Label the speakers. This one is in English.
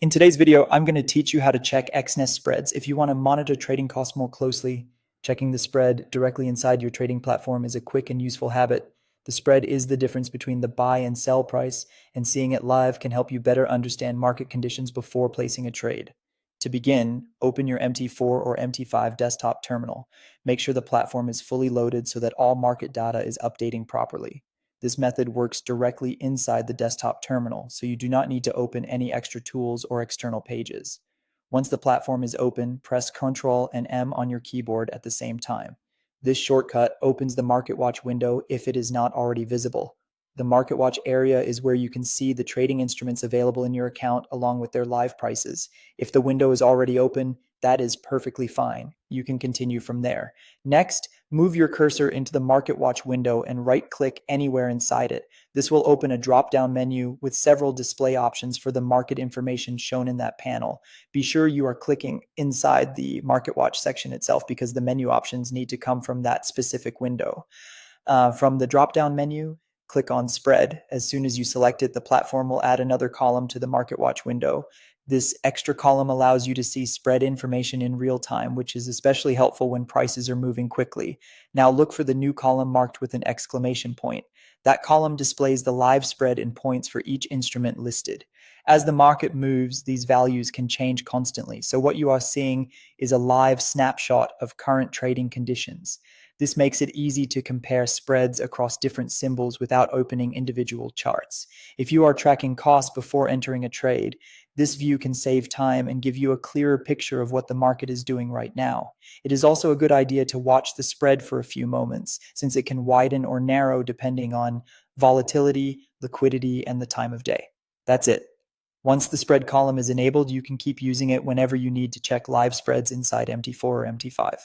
Speaker 1: In today's video, I'm going to teach you how to check Exness spreads. If you want to monitor trading costs more closely, checking the spread directly inside your trading platform is a quick and useful habit. The spread is the difference between the buy and sell price, and seeing it live can help you better understand market conditions before placing a trade. To begin, open your MT4 or MT5 desktop terminal. Make sure the platform is fully loaded so that all market data is updating properly. This method works directly inside the desktop terminal, so you do not need to open any extra tools or external pages. Once the platform is open, press Ctrl and M on your keyboard at the same time. This shortcut opens the Market Watch window if it is not already visible. The Market Watch area is where you can see the trading instruments available in your account along with their live prices. If the window is already open, that is perfectly fine. You can continue from there. Next, move your cursor into the Market Watch window and right-click anywhere inside it. This will open a drop-down menu with several display options for the market information shown in that panel. Be sure you are clicking inside the Market Watch section itself because the menu options need to come from that specific window. From the drop-down menu, click on Spread. As soon as you select it, the platform will add another column to the Market Watch window. This extra column allows you to see spread information in real time, which is especially helpful when prices are moving quickly. Now look for the new column marked with an exclamation point. That column displays the live spread in points for each instrument listed. As the market moves, these values can change constantly. So what you are seeing is a live snapshot of current trading conditions. This makes it easy to compare spreads across different symbols without opening individual charts. If you are tracking costs before entering a trade, this view can save time and give you a clearer picture of what the market is doing right now. It is also a good idea to watch the spread for a few moments, since it can widen or narrow depending on volatility, liquidity, and the time of day. That's it. Once the spread column is enabled, you can keep using it whenever you need to check live spreads inside MT4 or MT5.